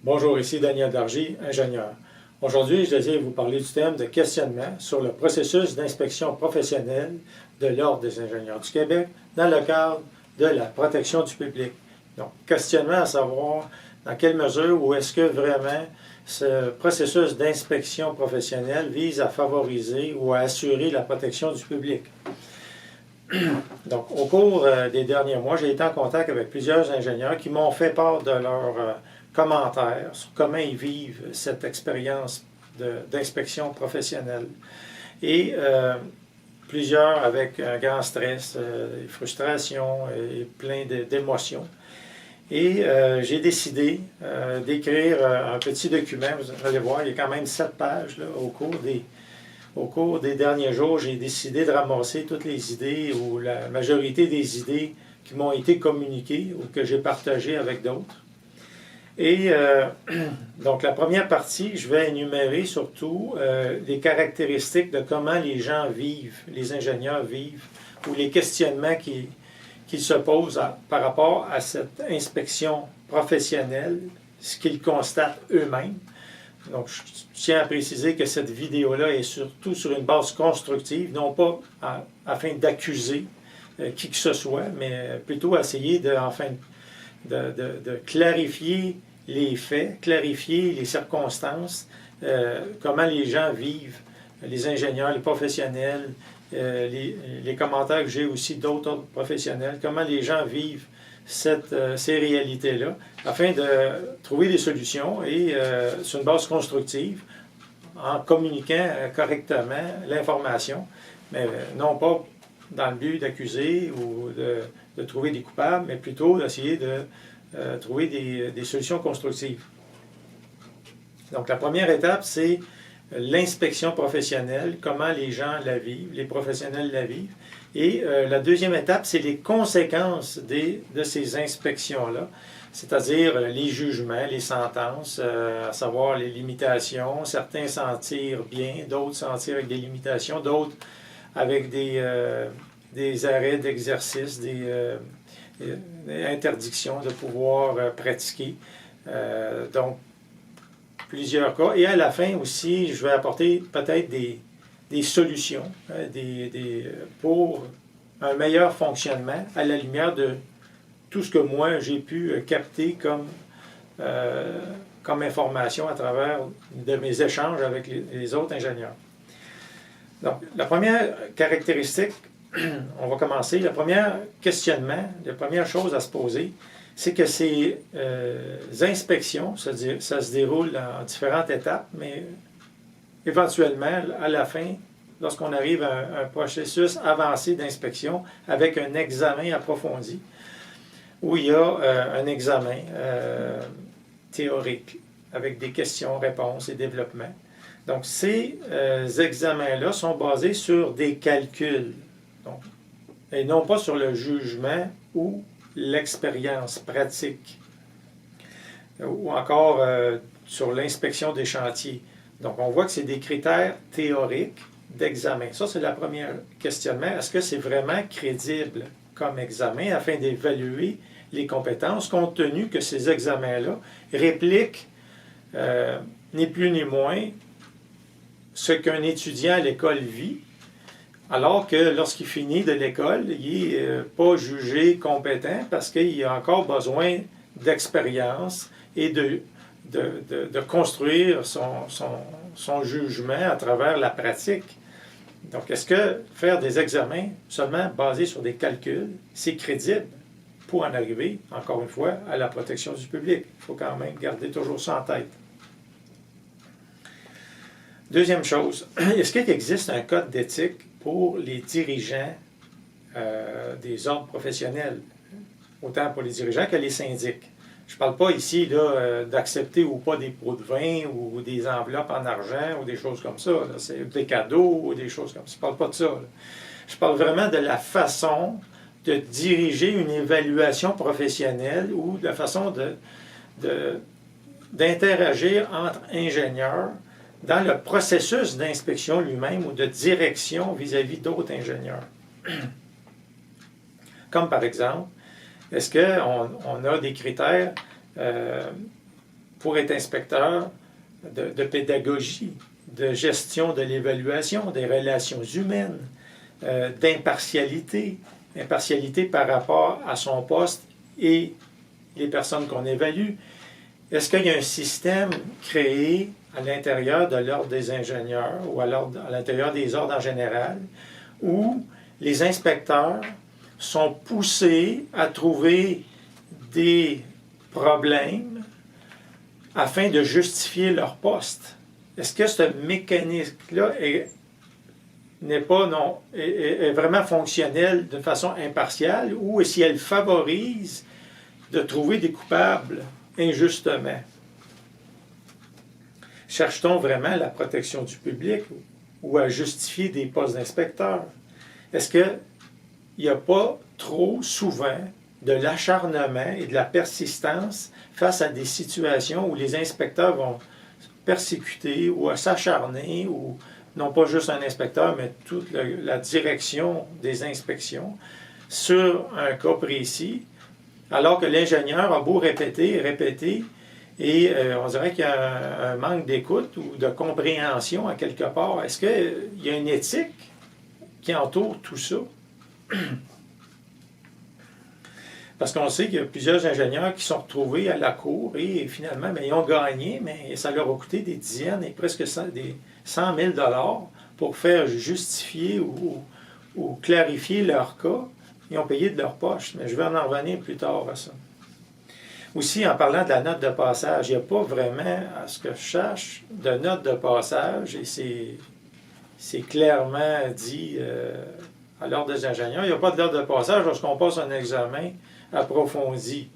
Bonjour, ici Daniel Dargy, ingénieur. Aujourd'hui, je désire vous parler du thème de questionnement sur le processus d'inspection professionnelle de l'Ordre des ingénieurs du Québec dans le cadre de la protection du public. Donc, questionnement à savoir dans quelle mesure ou est-ce que vraiment ce processus d'inspection professionnelle vise à favoriser ou à assurer la protection du public. Donc, au cours des derniers mois, j'ai été en contact avec plusieurs ingénieurs qui m'ont fait part de leurs commentaires sur comment ils vivent cette expérience d'inspection professionnelle. Et plusieurs avec un grand stress, frustration et plein d'émotions. Et j'ai décidé d'écrire un petit document. Vous allez voir, il y a quand même 7 pages là, au cours des derniers jours. J'ai décidé de ramasser toutes les idées ou la majorité des idées qui m'ont été communiquées ou que j'ai partagées avec d'autres. Et donc la première partie, je vais énumérer surtout les caractéristiques de comment les gens vivent, les ingénieurs vivent, ou les questionnements qu'ils se posent par rapport à cette inspection professionnelle, ce qu'ils constatent eux-mêmes. Donc, je tiens à préciser que cette vidéo-là est surtout sur une base constructive, non pas afin d'accuser qui que ce soit, mais plutôt essayer de clarifier les faits, clarifier les circonstances, comment les gens vivent, les ingénieurs, les professionnels, les commentaires que j'ai aussi d'autres professionnels, comment les gens vivent ces réalités-là, afin de trouver des solutions et sur une base constructive, en communiquant correctement l'information, mais non pas dans le but d'accuser ou de trouver des coupables, mais plutôt d'essayer de trouver des solutions constructives. Donc la première étape, c'est l'inspection professionnelle, comment les gens la vivent, les professionnels la vivent. Et la deuxième étape, c'est les conséquences de ces inspections-là, c'est-à-dire les jugements, les sentences, à savoir les limitations. Certains s'en tirent bien, d'autres s'en tirent avec des limitations, d'autres avec des arrêts d'exercice, des interdictions de pouvoir pratiquer. Donc, plusieurs cas. Et à la fin aussi, je vais apporter peut-être des solutions pour un meilleur fonctionnement à la lumière de tout ce que moi j'ai pu capter comme information à travers de mes échanges avec les autres ingénieurs. Donc, la première caractéristique, on va commencer. Le premier questionnement, la première chose à se poser, c'est que ces inspections, ça se déroule en différentes étapes, mais éventuellement, à la fin, lorsqu'on arrive à un processus avancé d'inspection avec un examen approfondi, où il y a un examen théorique avec des questions-réponses et développement. Donc, ces examens-là sont basés sur des calculs, donc, et non pas sur le jugement ou l'expérience pratique, ou encore sur l'inspection des chantiers. Donc, on voit que c'est des critères théoriques d'examen. Ça, c'est le premier questionnement. Est-ce que c'est vraiment crédible comme examen afin d'évaluer les compétences, compte tenu que ces examens-là répliquent ni plus ni moins ce qu'un étudiant à l'école vit, alors que lorsqu'il finit de l'école, il n'est pas jugé compétent parce qu'il a encore besoin d'expérience et de construire son jugement à travers la pratique. Donc, est-ce que faire des examens seulement basés sur des calculs, c'est crédible pour en arriver, encore une fois, à la protection du public? Il faut quand même garder toujours ça en tête. Deuxième chose, est-ce qu'il existe un code d'éthique pour les dirigeants des ordres professionnels, autant pour les dirigeants que les syndics? Je ne parle pas ici d'accepter ou pas des pots de vin ou des enveloppes en argent ou des choses comme ça. C'est des cadeaux ou des choses comme ça. Je ne parle pas de ça. Là. Je parle vraiment de la façon de diriger une évaluation professionnelle ou de la façon d'interagir entre ingénieurs dans le processus d'inspection lui-même ou de direction vis-à-vis d'autres ingénieurs. Comme par exemple, est-ce qu'on a des critères pour être inspecteur de pédagogie, de gestion de l'évaluation, des relations humaines, d'impartialité, impartialité par rapport à son poste et les personnes qu'on évalue. Est-ce qu'il y a un système créé à l'intérieur de l'ordre des ingénieurs ou à l'intérieur des ordres en général où les inspecteurs sont poussés à trouver des problèmes afin de justifier leur poste? Est-ce que ce mécanisme-là est vraiment fonctionnel de façon impartiale ou si elle favorise de trouver des coupables injustement? Cherche-t-on vraiment la protection du public ou à justifier des postes d'inspecteurs? Est-ce qu'il n'y a pas trop souvent de l'acharnement et de la persistance face à des situations où les inspecteurs vont persécuter ou s'acharner, ou non pas juste un inspecteur, mais toute la direction des inspections sur un cas précis, alors que l'ingénieur a beau répéter, et on dirait qu'il y a un manque d'écoute ou de compréhension à quelque part. Est-ce qu'il y a une éthique qui entoure tout ça? Parce qu'on sait qu'il y a plusieurs ingénieurs qui sont retrouvés à la cour et finalement, ils ont gagné, mais ça leur a coûté des dizaines et presque des 100 000 $ pour faire justifier ou clarifier leur cas. Ils ont payé de leur poche, mais je vais en revenir plus tard à ça. Aussi, en parlant de la note de passage, il n'y a pas vraiment, à ce que je cherche, de note de passage, et c'est clairement dit à l'ordre des ingénieurs, il n'y a pas de note de passage lorsqu'on passe un examen approfondi.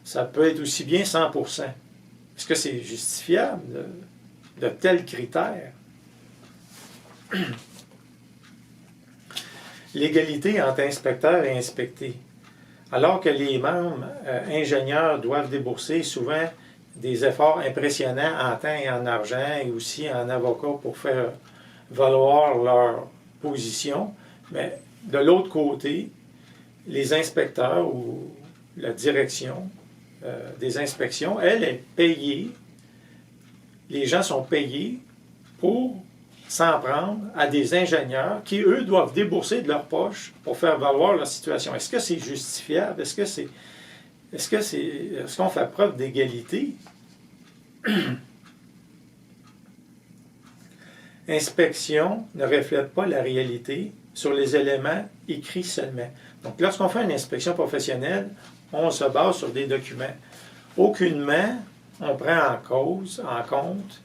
Ça peut être aussi bien 100%. Est-ce que c'est justifiable de tels critères? L'égalité entre inspecteurs et inspectés. Alors que les membres ingénieurs doivent débourser souvent des efforts impressionnants en temps et en argent et aussi en avocats pour faire valoir leur position, mais de l'autre côté, les inspecteurs ou la direction des inspections, elle est payée, les gens sont payés pour s'en prendre à des ingénieurs qui, eux, doivent débourser de leur poche pour faire valoir leur situation. Est-ce que c'est justifiable? Est-ce qu'on fait preuve d'égalité? Inspection ne reflète pas la réalité sur les éléments écrits seulement. Donc, lorsqu'on fait une inspection professionnelle, on se base sur des documents. Aucunement, on prend en compte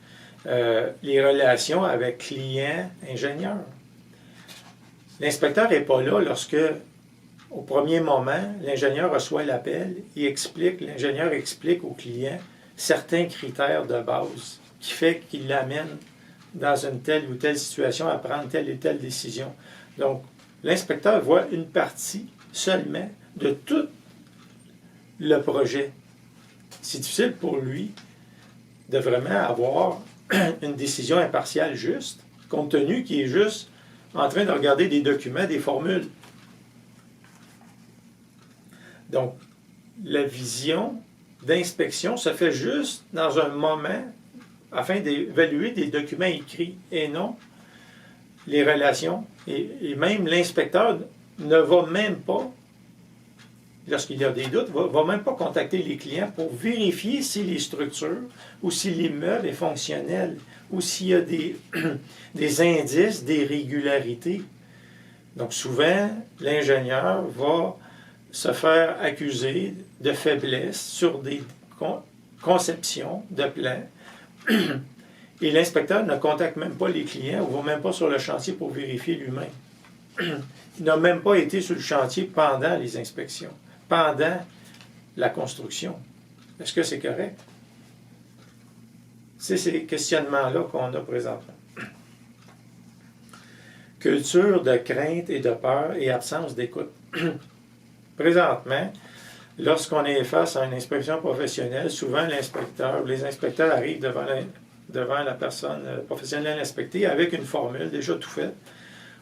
les relations avec clients, ingénieurs. L'inspecteur n'est pas là lorsque, au premier moment, l'ingénieur reçoit l'appel, l'ingénieur explique au client certains critères de base qui fait qu'il l'amène dans une telle ou telle situation à prendre telle et telle décision. Donc, l'inspecteur voit une partie seulement de tout le projet. C'est difficile pour lui de vraiment avoir une décision impartiale juste, compte tenu qu'il est juste en train de regarder des documents, des formules. Donc, la vision d'inspection se fait juste dans un moment afin d'évaluer des documents écrits et non les relations. Et même l'inspecteur ne va même pas, lorsqu'il y a des doutes, ne va même pas contacter les clients pour vérifier si les structures ou si l'immeuble est fonctionnel ou s'il y a des indices, des régularités. Donc souvent, l'ingénieur va se faire accuser de faiblesse sur des conceptions de plans. Et l'inspecteur ne contacte même pas les clients ou ne va même pas sur le chantier pour vérifier lui-même. Il n'a même pas été sur le chantier pendant les inspections, pendant la construction. Est-ce que c'est correct? C'est ces questionnements-là qu'on a présentement. Culture de crainte et de peur et absence d'écoute. Présentement, lorsqu'on est face à une inspection professionnelle, souvent l'inspecteur ou les inspecteurs arrivent devant la personne professionnelle inspectée avec une formule déjà tout faite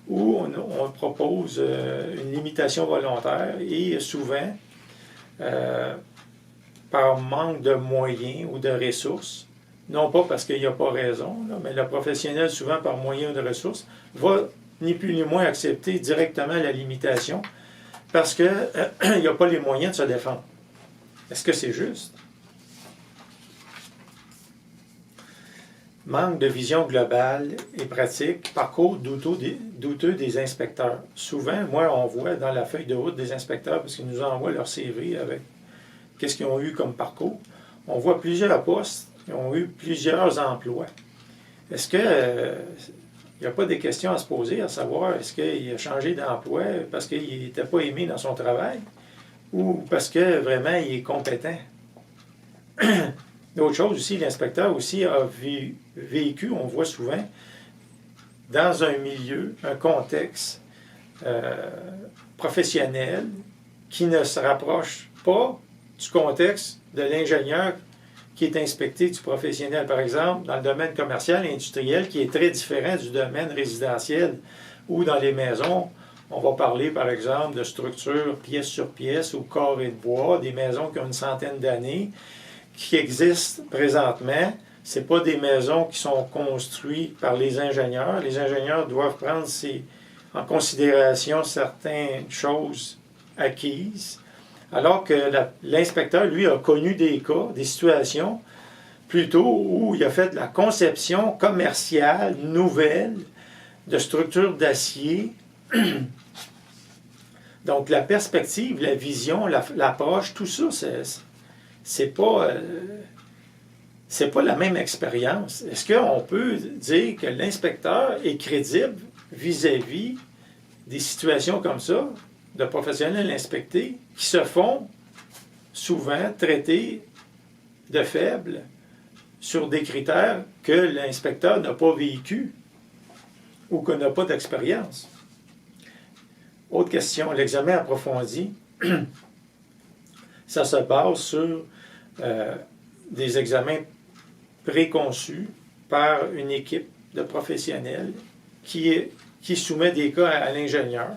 où on propose une limitation volontaire et souvent par manque de moyens ou de ressources, non pas parce qu'il n'y a pas raison, là, mais le professionnel, souvent par moyen de ressources, va ni plus ni moins accepter directement la limitation parce qu'il n'y a pas les moyens de se défendre. Est-ce que c'est juste? Manque de vision globale et pratique, parcours douteux des inspecteurs. Souvent, moi, on voit dans la feuille de route des inspecteurs, parce qu'ils nous envoient leur CV avec qu'est-ce qu'ils ont eu comme parcours, on voit plusieurs postes, ils ont eu plusieurs emplois. Est-ce que il n'y a pas des questions à se poser, à savoir est-ce qu'il a changé d'emploi parce qu'il n'était pas aimé dans son travail ou parce que vraiment il est compétent? D'autre chose aussi, l'inspecteur aussi a vécu, on voit souvent, dans un milieu, un contexte professionnel qui ne se rapproche pas du contexte de l'ingénieur qui est inspecté du professionnel. Par exemple, dans le domaine commercial et industriel, qui est très différent du domaine résidentiel, ou dans les maisons, on va parler, par exemple, de structures pièce sur pièce ou carré de bois, des maisons qui ont une centaine d'années, qui existent présentement. Ce pas des maisons qui sont construites par les ingénieurs. Les ingénieurs doivent prendre en considération certaines choses acquises, alors que l'inspecteur, lui, a connu des cas, des situations, plutôt où il a fait de la conception commerciale nouvelle de structures d'acier. Donc, la perspective, la vision, l'approche, tout ça, c'est pas la même expérience. Est-ce qu'on peut dire que l'inspecteur est crédible vis-à-vis des situations comme ça, de professionnels inspectés, qui se font souvent traiter de faibles sur des critères que l'inspecteur n'a pas vécu ou qu'on n'a pas d'expérience? Autre question, l'examen approfondi, ça se base sur des examens préconçus par une équipe de professionnels qui soumet des cas à l'ingénieur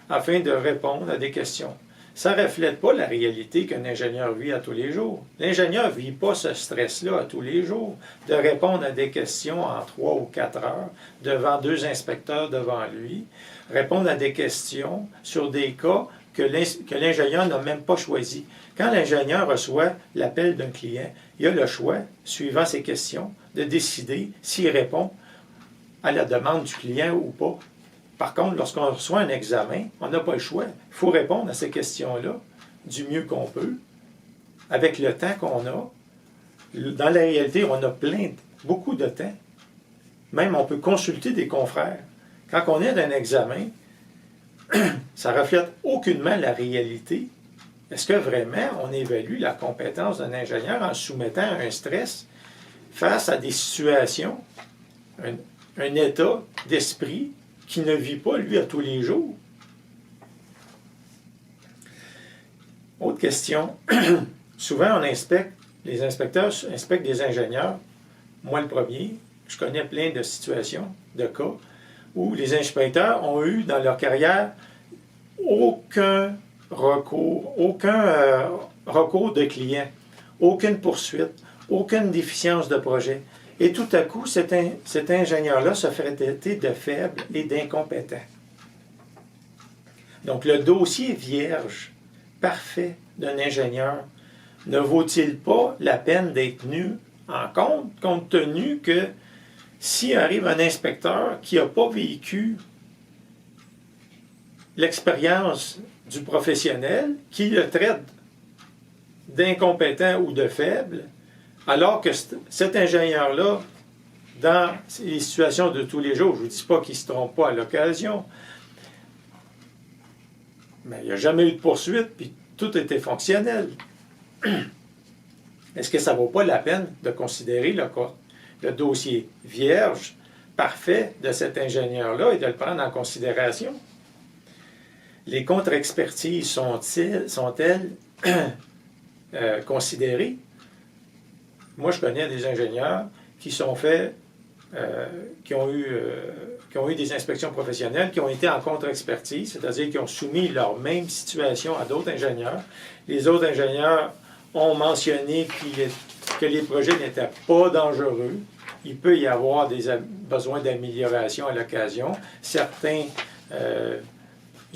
afin de répondre à des questions. Ça ne reflète pas la réalité qu'un ingénieur vit à tous les jours. L'ingénieur ne vit pas ce stress-là à tous les jours, de répondre à des questions en 3 ou 4 heures devant 2 inspecteurs devant lui, répondre à des questions sur des cas que l'ingénieur n'a même pas choisi. Quand l'ingénieur reçoit l'appel d'un client, il a le choix, suivant ses questions, de décider s'il répond à la demande du client ou pas. Par contre, lorsqu'on reçoit un examen, on n'a pas le choix. Il faut répondre à ces questions-là du mieux qu'on peut, avec le temps qu'on a. Dans la réalité, on a beaucoup de temps. Même, on peut consulter des confrères. Quand on est dans un examen, ça ne reflète aucunement la réalité. Est-ce que vraiment on évalue la compétence d'un ingénieur en soumettant un stress face à des situations, un état d'esprit qui ne vit pas, lui, à tous les jours? Autre question. Souvent, les inspecteurs inspectent des ingénieurs. Moi, le premier, je connais plein de situations, de cas, où les inspecteurs ont eu dans leur carrière aucun recours de client, aucune poursuite, aucune déficience de projet. Et tout à coup, cet ingénieur-là se ferait traiter de faible et d'incompétent. Donc, le dossier vierge, parfait d'un ingénieur, ne vaut-il pas la peine d'être tenu en compte tenu que s'il arrive un inspecteur qui n'a pas vécu l'expérience du professionnel, qui le traite d'incompétent ou de faible, alors que cet ingénieur-là, dans les situations de tous les jours, je ne vous dis pas qu'il ne se trompe pas à l'occasion, mais il n'y a jamais eu de poursuite, puis tout était fonctionnel. Est-ce que ça ne vaut pas la peine de considérer le dossier vierge, parfait de cet ingénieur-là et de le prendre en considération? Les contre-expertises sont-elles considérées? Moi, je connais des ingénieurs qui ont eu des inspections professionnelles, qui ont été en contre-expertise, c'est-à-dire qui ont soumis leur même situation à d'autres ingénieurs. Les autres ingénieurs ont mentionné que les projets n'étaient pas dangereux. Il peut y avoir des besoins d'amélioration à l'occasion. Certains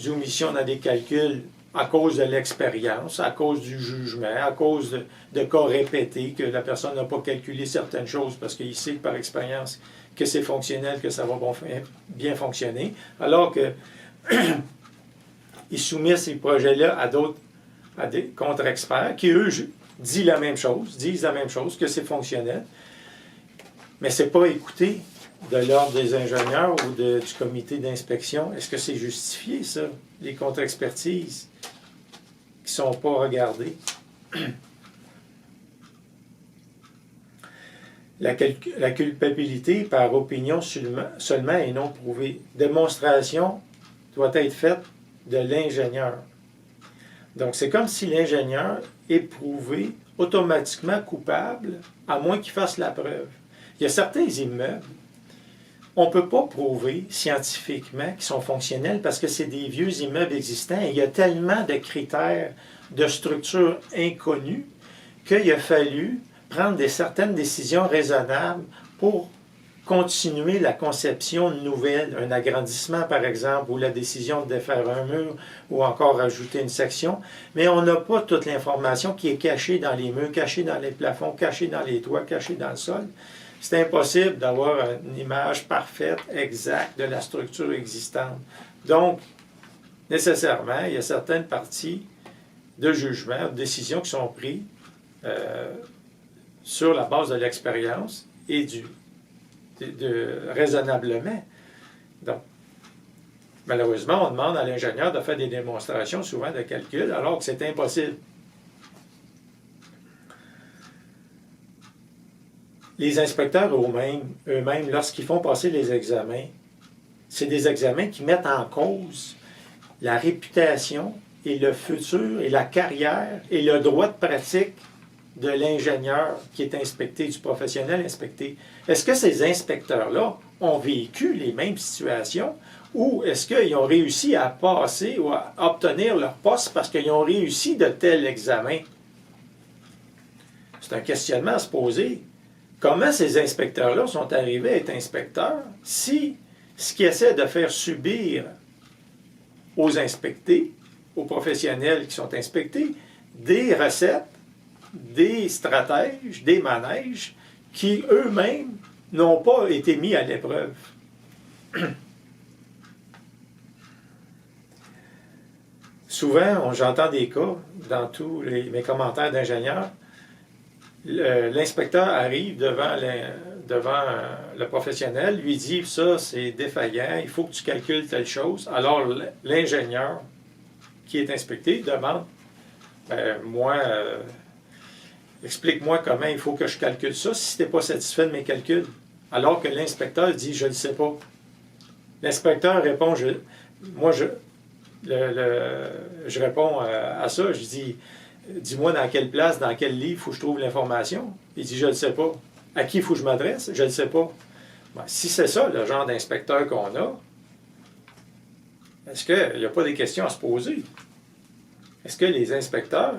omissions dans des calculs à cause de l'expérience, à cause du jugement, à cause de cas répétés, que la personne n'a pas calculé certaines choses parce qu'il sait par expérience que c'est fonctionnel, que ça va bien fonctionner, alors que il soumet ces projets-là à des contre-experts qui, eux, disent la même chose, que c'est fonctionnel, mais ce n'est pas écouté de l'ordre des ingénieurs ou du comité d'inspection. Est-ce que c'est justifié, ça, les contre-expertises qui ne sont pas regardées? La culpabilité par opinion seulement et non prouvée. Démonstration doit être faite de l'ingénieur. Donc, c'est comme si l'ingénieur est prouvé automatiquement coupable, à moins qu'il fasse la preuve. Il y a certains immeubles, on ne peut pas prouver scientifiquement qu'ils sont fonctionnels parce que c'est des vieux immeubles existants et il y a tellement de critères de structure inconnus qu'il a fallu prendre certaines décisions raisonnables pour continuer la conception nouvelle, un agrandissement par exemple, ou la décision de défaire un mur, ou encore ajouter une section, mais on n'a pas toute l'information qui est cachée dans les murs, cachée dans les plafonds, cachée dans les toits, cachée dans le sol. C'est impossible d'avoir une image parfaite, exacte de la structure existante. Donc, nécessairement, il y a certaines parties de jugement, de décisions qui sont prises sur la base de l'expérience et raisonnablement. Donc, malheureusement, on demande à l'ingénieur de faire des démonstrations, souvent de calcul, alors que c'est impossible. Les inspecteurs eux-mêmes, lorsqu'ils font passer les examens, c'est des examens qui mettent en cause la réputation et le futur et la carrière et le droit de pratique de l'ingénieur qui est inspecté, du professionnel inspecté. Est-ce que ces inspecteurs-là ont vécu les mêmes situations ou est-ce qu'ils ont réussi à passer ou à obtenir leur poste parce qu'ils ont réussi de tels examens? C'est un questionnement à se poser. Comment ces inspecteurs-là sont arrivés à être inspecteurs si ce qu'ils essaient de faire subir aux inspectés, aux professionnels qui sont inspectés, des recettes, des stratèges, des manèges qui eux-mêmes n'ont pas été mis à l'épreuve. Souvent, j'entends des cas dans tous mes commentaires d'ingénieurs. L'inspecteur arrive devant le professionnel, lui dit « ça, c'est défaillant, il faut que tu calcules telle chose ». Alors, l'ingénieur qui est inspecté demande « explique-moi comment il faut que je calcule ça si tu n'es pas satisfait de mes calculs ». Alors que l'inspecteur dit « je ne le sais pas ». L'inspecteur répond « je réponds à ça, je dis « dis-moi dans quelle place, dans quel livre, il faut que je trouve l'information. » Il dit « je ne le sais pas ». « À qui il faut que je m'adresse? Je ne le sais pas. » Si c'est ça, le genre d'inspecteur qu'on a, est-ce qu'il n'y a pas des questions à se poser? Est-ce que les inspecteurs,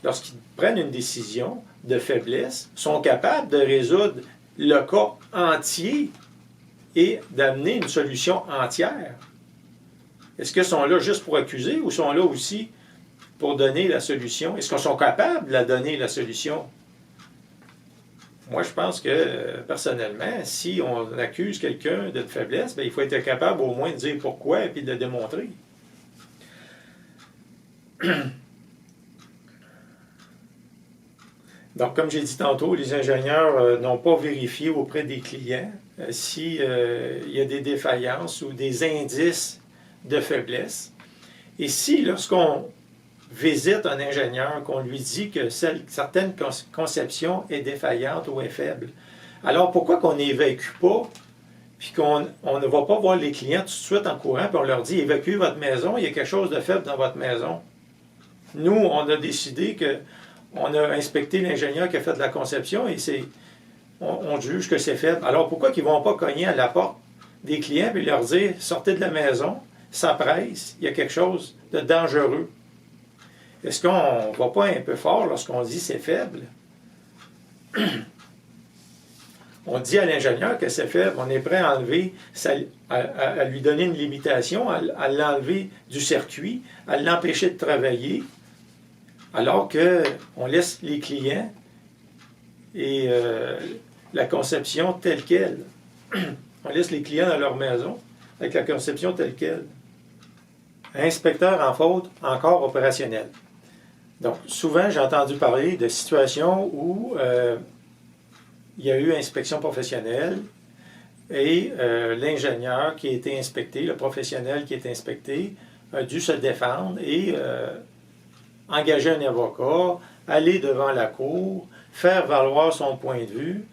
lorsqu'ils prennent une décision de faiblesse, sont capables de résoudre le cas entier et d'amener une solution entière? Est-ce qu'ils sont là juste pour accuser ou sont là aussi pour donner la solution? Est-ce qu'ils sont capables de la donner, la solution? Moi, je pense que, personnellement, si on accuse quelqu'un de faiblesse, bien, il faut être capable au moins de dire pourquoi et puis de le démontrer. Donc, comme j'ai dit tantôt, les ingénieurs n'ont pas vérifié auprès des clients s'il y a des défaillances ou des indices de faiblesse. Et si, lorsqu'on visite un ingénieur, qu'on lui dit que certaines conceptions est défaillante ou est faible, alors pourquoi qu'on n'évacue pas, puis qu'on ne va pas voir les clients tout de suite en courant, puis on leur dit « évacuez votre maison, il y a quelque chose de faible dans votre maison ». Nous, on a décidé qu'on a inspecté l'ingénieur qui a fait de la conception et on juge que c'est faible. Alors pourquoi qu'ils ne vont pas cogner à la porte des clients et leur dire « sortez de la maison », ça presse, il y a quelque chose de dangereux. Est-ce qu'on ne va pas un peu fort lorsqu'on dit c'est faible? On dit à l'ingénieur que c'est faible, on est prêt à enlever, à lui donner une limitation, à l'enlever du circuit, à l'empêcher de travailler, alors qu'on laisse les clients et la conception telle qu'elle. On laisse les clients dans leur maison avec la conception telle qu'elle. Inspecteur en faute, encore opérationnel. Donc, souvent, j'ai entendu parler de situations où il y a eu inspection professionnelle et l'ingénieur qui a été inspecté, le professionnel qui a été inspecté, a dû se défendre et engager un avocat, aller devant la cour, faire valoir son point de vue,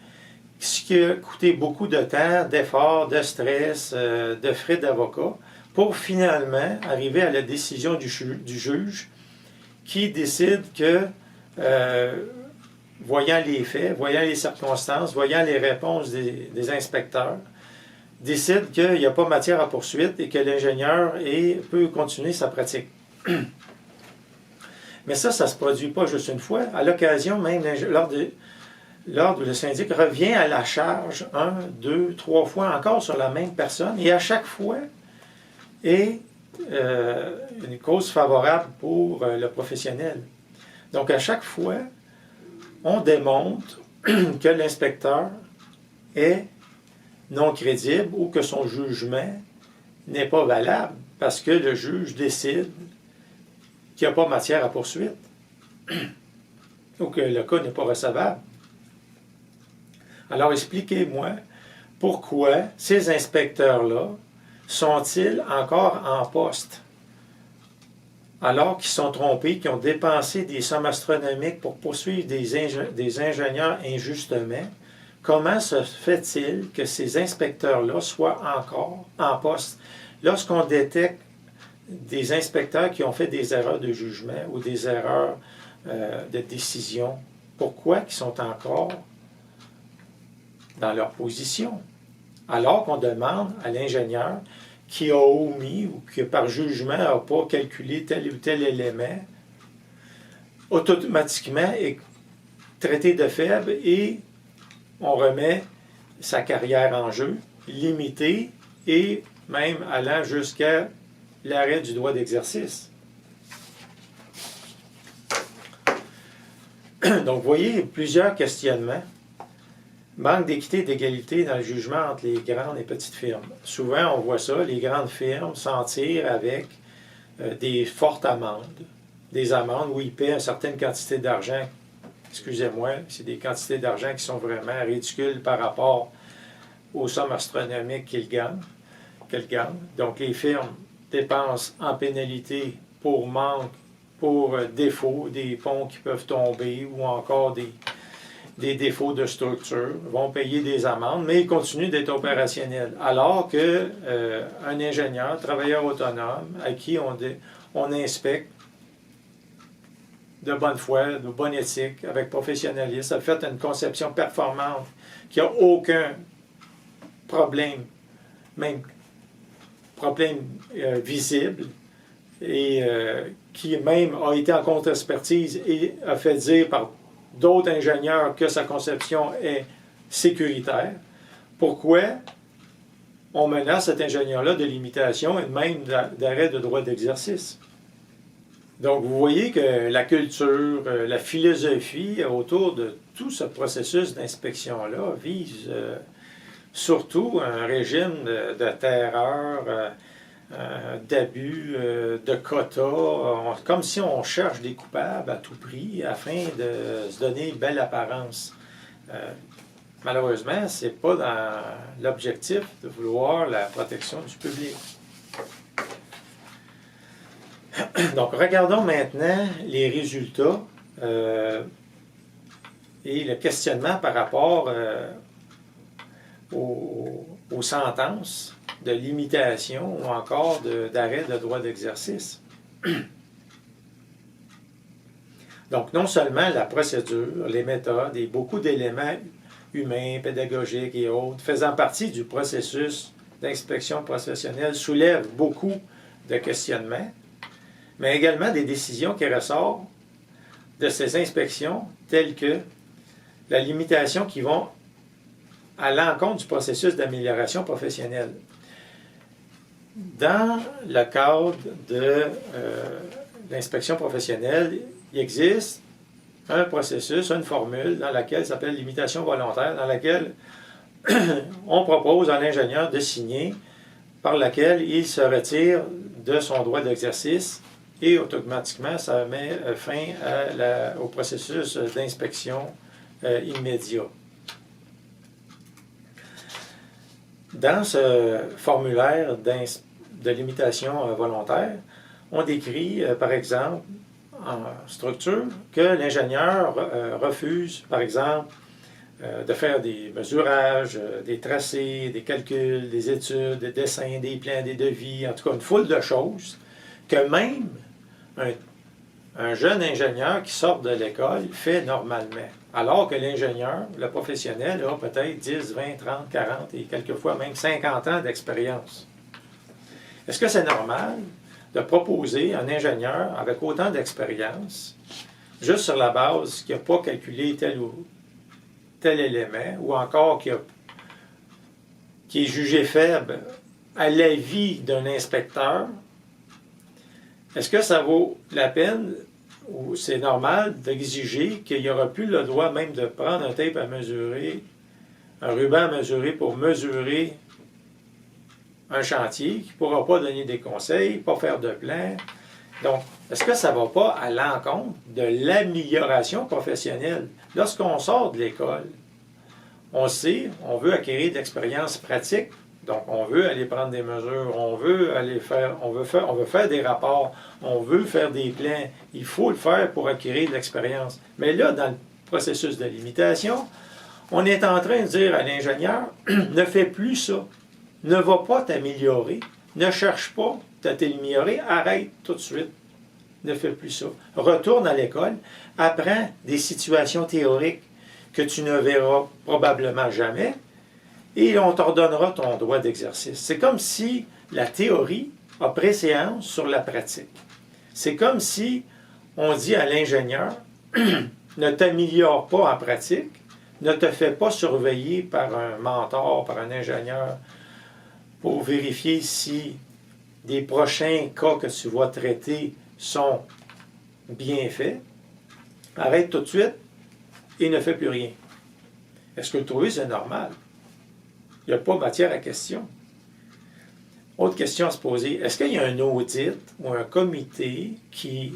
ce qui a coûté beaucoup de temps, d'efforts, de stress, de frais d'avocat, pour finalement arriver à la décision du juge qui décide que, voyant les faits, voyant les circonstances, voyant les réponses des inspecteurs, décide qu'il n'y a pas matière à poursuite et que l'ingénieur peut continuer sa pratique. Mais ça ne se produit pas juste une fois. À l'occasion, même lors où le syndic revient à la charge 1, 2, 3 fois encore sur la même personne, et à chaque fois est une cause favorable pour le professionnel. Donc, à chaque fois, on démontre que l'inspecteur est non crédible ou que son jugement n'est pas valable parce que le juge décide qu'il n'y a pas matière à poursuite ou que le cas n'est pas recevable. Alors, expliquez-moi pourquoi ces inspecteurs-là sont-ils encore en poste alors qu'ils sont trompés, qu'ils ont dépensé des sommes astronomiques pour poursuivre des ingénieurs injustement? Comment se fait-il que ces inspecteurs-là soient encore en poste lorsqu'on détecte des inspecteurs qui ont fait des erreurs de jugement ou des erreurs de décision? Pourquoi ils sont encore dans leur position? Alors qu'on demande à l'ingénieur qui a omis ou qui, par jugement, n'a pas calculé tel ou tel élément, automatiquement est traité de faible et on remet sa carrière en jeu, limitée et même allant jusqu'à l'arrêt du droit d'exercice. Donc, vous voyez plusieurs questionnements. Manque d'équité et d'égalité dans le jugement entre les grandes et petites firmes. Souvent, on voit ça, les grandes firmes s'en tirent avec des fortes amendes. Des amendes où ils paient une certaine quantité d'argent. Excusez-moi, c'est des quantités d'argent qui sont vraiment ridicules par rapport aux sommes astronomiques qu'elles gagnent. Donc, les firmes dépensent en pénalité pour manque, pour défaut, des ponts qui peuvent tomber ou encore des défauts de structure, vont payer des amendes, mais ils continuent d'être opérationnels. Alors qu'un ingénieur, travailleur autonome, à qui on inspecte de bonne foi, de bonne éthique, avec professionnalisme, a fait une conception performante, qui n'a aucun problème, même problème visible, et qui même a été en contre-expertise et a fait dire par d'autres ingénieurs que sa conception est sécuritaire. Pourquoi on menace cet ingénieur-là de limitation et même d'arrêt de droit d'exercice? Donc, vous voyez que la culture, la philosophie autour de tout ce processus d'inspection-là vise surtout un régime de terreur, d'abus, de quotas, comme si on cherche des coupables à tout prix afin de se donner une belle apparence. Malheureusement, ce n'est pas dans l'objectif de vouloir la protection du public. Donc, regardons maintenant les résultats et le questionnement par rapport aux sentences de limitation ou encore d'arrêt de droit d'exercice. Donc, non seulement la procédure, les méthodes et beaucoup d'éléments humains, pédagogiques et autres faisant partie du processus d'inspection professionnelle soulèvent beaucoup de questionnements, mais également des décisions qui ressortent de ces inspections, telles que la limitation qui vont à l'encontre du processus d'amélioration professionnelle. Dans le cadre de l'inspection professionnelle, il existe un processus, une formule dans laquelle ça s'appelle limitation volontaire, dans laquelle on propose à l'ingénieur de signer, par laquelle il se retire de son droit d'exercice et automatiquement ça met fin au processus d'inspection immédiat. Dans ce formulaire de limitation volontaire, on décrit, par exemple, en structure, que l'ingénieur refuse, par exemple, de faire des mesurages, des tracés, des calculs, des études, des dessins, des plans, des devis, en tout cas une foule de choses que même un jeune ingénieur qui sort de l'école fait normalement. Alors que l'ingénieur, le professionnel, a peut-être 10, 20, 30, 40 et quelquefois même 50 ans d'expérience. Est-ce que c'est normal de proposer un ingénieur avec autant d'expérience, juste sur la base qu'il n'a pas calculé tel élément, ou encore qui est jugé faible à l'avis d'un inspecteur? Est-ce que ça vaut la peine ou c'est normal d'exiger qu'il n'y aura plus le droit même de prendre un tape à mesurer, un ruban à mesurer pour mesurer un chantier, qui ne pourra pas donner des conseils, pas faire de plan? Donc, est-ce que ça ne va pas à l'encontre de l'amélioration professionnelle? Lorsqu'on sort de l'école, on sait, on veut acquérir de l'expérience pratique, donc on veut aller prendre des mesures, on veut faire des rapports, on veut faire des plans. Il faut le faire pour acquérir de l'expérience. Mais là, dans le processus de limitation, on est en train de dire à l'ingénieur, ne fais plus ça, ne va pas t'améliorer, ne cherche pas à t'améliorer, arrête tout de suite, ne fais plus ça. Retourne à l'école, apprends des situations théoriques que tu ne verras probablement jamais, et on t'ordonnera ton droit d'exercice. C'est comme si la théorie a préséance sur la pratique. C'est comme si on dit à l'ingénieur, ne t'améliore pas en pratique, ne te fais pas surveiller par un mentor, par un ingénieur, pour vérifier si les prochains cas que tu vas traiter sont bien faits. Arrête tout de suite et ne fais plus rien. Est-ce que vous trouvez c'est normal? Il n'y a pas matière à question. Autre question à se poser, est-ce qu'il y a un audit ou un comité qui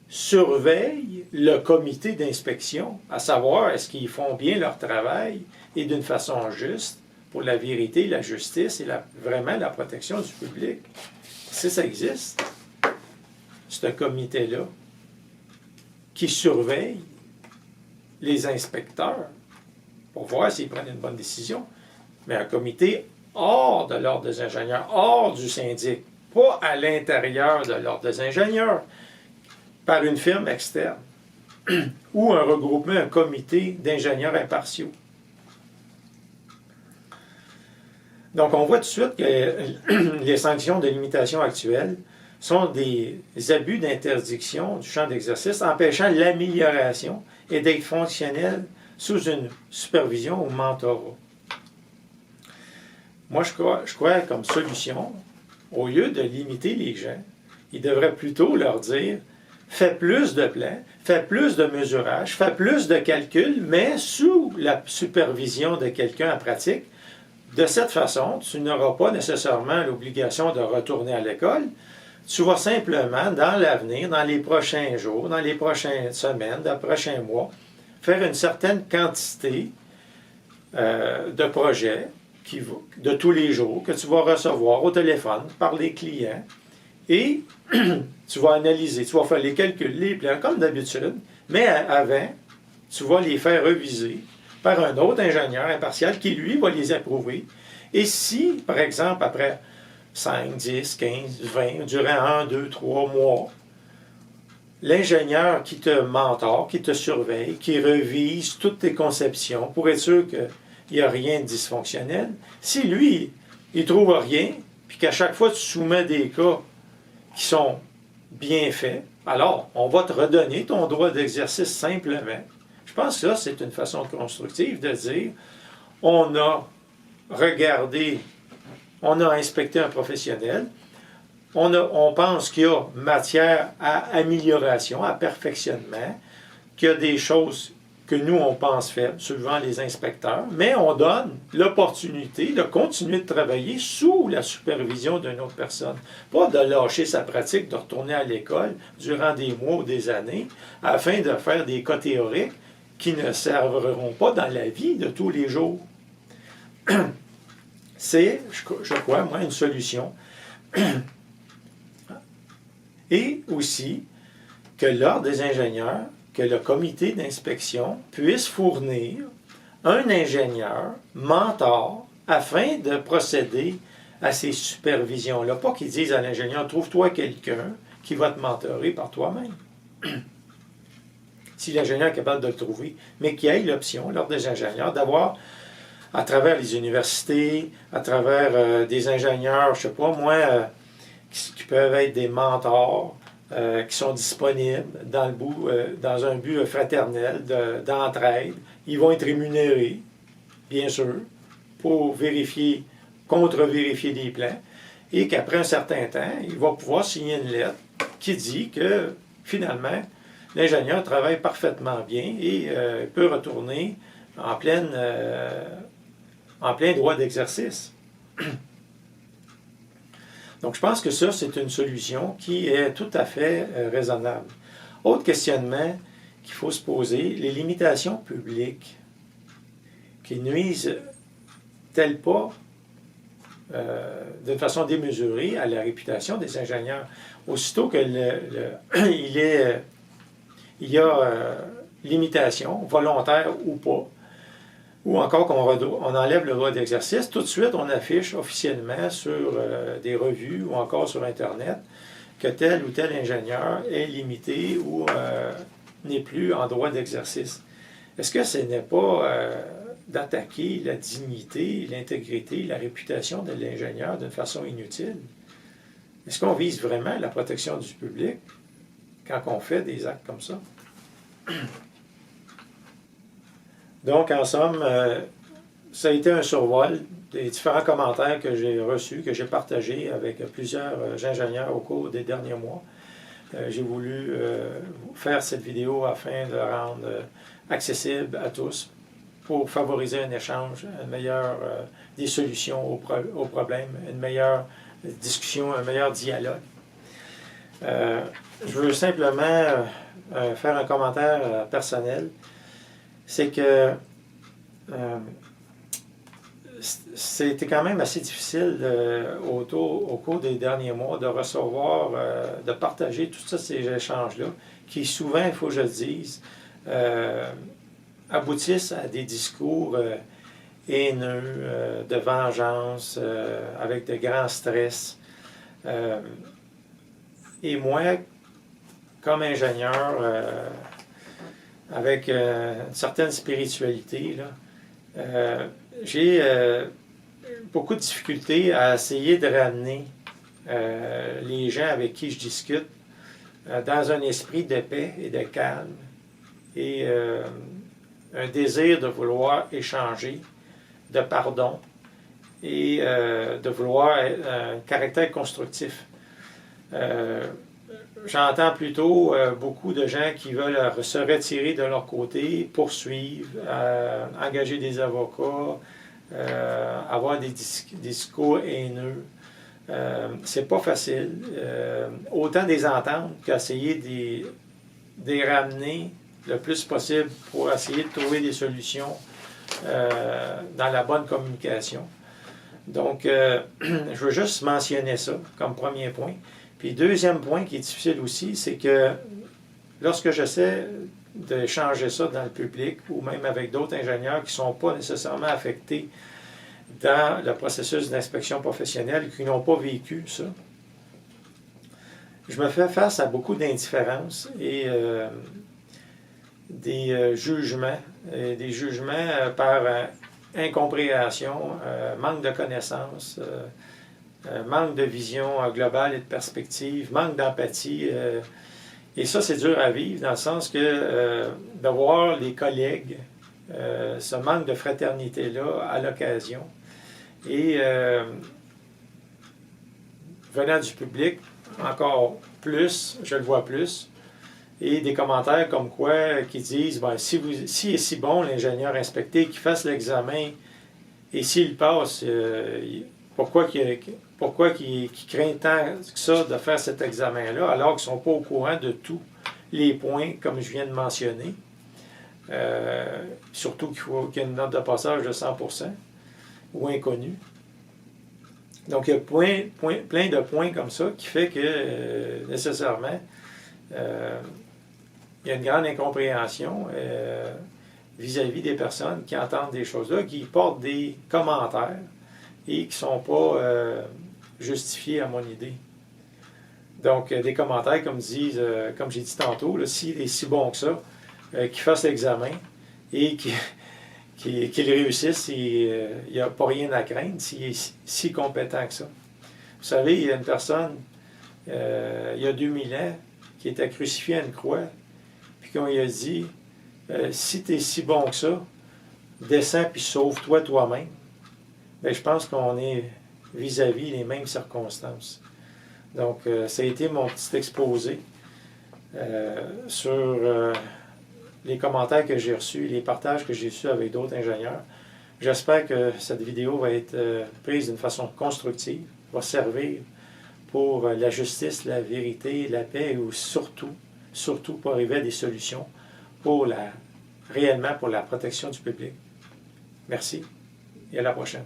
surveille le comité d'inspection, à savoir est-ce qu'ils font bien leur travail et d'une façon juste pour la vérité, la justice et vraiment la protection du public? Si ça existe, ce comité-là qui surveille les inspecteurs pour voir s'ils prennent une bonne décision, mais un comité hors de l'ordre des ingénieurs, hors du syndic, pas à l'intérieur de l'ordre des ingénieurs, par une firme externe, ou un regroupement, un comité d'ingénieurs impartiaux. Donc, on voit tout de suite que les sanctions de limitation actuelles sont des abus d'interdiction du champ d'exercice empêchant l'amélioration et d'être fonctionnels sous une supervision ou mentorat. Moi, je crois comme solution, au lieu de limiter les gens, il devrait plutôt leur dire « fais plus de plans, fais plus de mesurage, fais plus de calculs, mais sous la supervision de quelqu'un en pratique. De cette façon, tu n'auras pas nécessairement l'obligation de retourner à l'école. Tu vas simplement, dans l'avenir, dans les prochains jours, dans les prochaines semaines, dans les prochains mois, faire une certaine quantité de projets de tous les jours que tu vas recevoir au téléphone par les clients et tu vas analyser, tu vas faire les calculs, les plans comme d'habitude, mais avant, tu vas les faire reviser par un autre ingénieur impartial qui, lui, va les approuver. Et si, par exemple, après 5, 10, 15, 20, durant 1, 2, 3 mois, l'ingénieur qui te mentore, qui te surveille, qui revise toutes tes conceptions pour être sûr qu'il n'y a rien de dysfonctionnel, si lui, il ne trouve rien, puis qu'à chaque fois tu soumets des cas qui sont bien fait, alors on va te redonner ton droit d'exercice simplement. Je pense que ça, c'est une façon constructive de dire, on a regardé, on a inspecté un professionnel, on pense qu'il y a matière à amélioration, à perfectionnement, qu'il y a des choses que nous, on pense faibles, suivant les inspecteurs, mais on donne l'opportunité de continuer de travailler sous la supervision d'une autre personne. Pas de lâcher sa pratique, de retourner à l'école durant des mois ou des années, afin de faire des cas théoriques qui ne serviront pas dans la vie de tous les jours. C'est, je crois, moi, une solution. Et aussi que l'Ordre des ingénieurs, que le comité d'inspection puisse fournir un ingénieur mentor afin de procéder à ces supervisions-là. Pas qu'ils disent à l'ingénieur, trouve-toi quelqu'un qui va te mentorer par toi-même. Si l'ingénieur est capable de le trouver, mais qu'il y ait l'option, l'Ordre des ingénieurs, d'avoir, à travers les universités, à travers des ingénieurs, je ne sais pas moi, qui peuvent être des mentors, qui sont disponibles dans un but fraternel, d'entraide. Ils vont être rémunérés, bien sûr, pour vérifier, contre-vérifier des plans, et qu'après un certain temps, il va pouvoir signer une lettre qui dit que, finalement, l'ingénieur travaille parfaitement bien et peut retourner en plein droit d'exercice. Donc, je pense que ça, c'est une solution qui est tout à fait raisonnable. Autre questionnement qu'il faut se poser, les limitations publiques qui nuisent-elles pas d'une façon démesurée à la réputation des ingénieurs? Aussitôt que il y a limitation, volontaire ou pas, ou encore qu'on enlève le droit d'exercice, tout de suite, on affiche officiellement sur des revues ou encore sur Internet que tel ou tel ingénieur est limité ou n'est plus en droit d'exercice. Est-ce que ce n'est pas d'attaquer la dignité, l'intégrité, la réputation de l'ingénieur d'une façon inutile? Est-ce qu'on vise vraiment la protection du public quand on fait des actes comme ça? Donc, en somme, ça a été un survol des différents commentaires que j'ai reçus, que j'ai partagés avec plusieurs ingénieurs au cours des derniers mois. J'ai voulu faire cette vidéo afin de la rendre accessible à tous pour favoriser un échange, des solutions aux problèmes, une meilleure discussion, un meilleur dialogue. Je veux simplement faire un commentaire personnel. C'est que c'était quand même assez difficile au cours des derniers mois de recevoir, de partager tous ces échanges-là, qui souvent, il faut que je le dise, aboutissent à des discours haineux, de vengeance, avec de grands stress. Et moi, comme ingénieur, avec une certaine spiritualité, j'ai beaucoup de difficultés à essayer de ramener les gens avec qui je discute dans un esprit de paix et de calme et un désir de vouloir échanger, de pardon et de vouloir un caractère constructif. J'entends plutôt beaucoup de gens qui veulent se retirer de leur côté, poursuivre, engager des avocats, avoir des discours haineux. C'est pas facile. Autant des entendre qu'essayer de les ramener le plus possible pour essayer de trouver des solutions dans la bonne communication. Donc, je veux juste mentionner ça comme premier point. Puis, deuxième point qui est difficile aussi, c'est que lorsque j'essaie de changer ça dans le public ou même avec d'autres ingénieurs qui ne sont pas nécessairement affectés dans le processus d'inspection professionnelle, qui n'ont pas vécu ça, je me fais face à beaucoup d'indifférence et des jugements par incompréhension, manque de connaissances, manque de vision globale et de perspective, manque d'empathie. Et ça, c'est dur à vivre dans le sens que de voir les collègues, ce manque de fraternité-là à l'occasion. Et venant du public, encore plus, je le vois plus, et des commentaires comme quoi qui disent ben, si est si bon l'ingénieur inspecté qu'il fasse l'examen et s'il passe, pourquoi qu'il craint tant que ça de faire cet examen-là alors qu'ils ne sont pas au courant de tous les points comme je viens de mentionner. Surtout qu'il y ait une note de passage de 100% ou inconnue. Donc, il y a plein de points comme ça qui fait que, nécessairement, il y a une grande incompréhension vis-à-vis des personnes qui entendent des choses-là, qui portent des commentaires et qui ne sont pas justifiés à mon idée. Donc, des commentaires comme j'ai dit tantôt, s'il est si bon que ça, qu'il fasse l'examen et qu'il réussisse, il n'y a pas rien à craindre s'il est si compétent que ça. Vous savez, il y a une personne, il y a 2000 ans, qui était crucifiée à une croix, puis qu'on lui a dit, si tu es si bon que ça, descends puis sauve-toi toi-même. Bien, je pense qu'on est vis-à-vis les mêmes circonstances. Donc, ça a été mon petit exposé sur les commentaires que j'ai reçus, les partages que j'ai reçus avec d'autres ingénieurs. J'espère que cette vidéo va être prise d'une façon constructive, va servir pour la justice, la vérité, la paix et surtout pour arriver à des solutions réellement pour la protection du public. Merci et à la prochaine.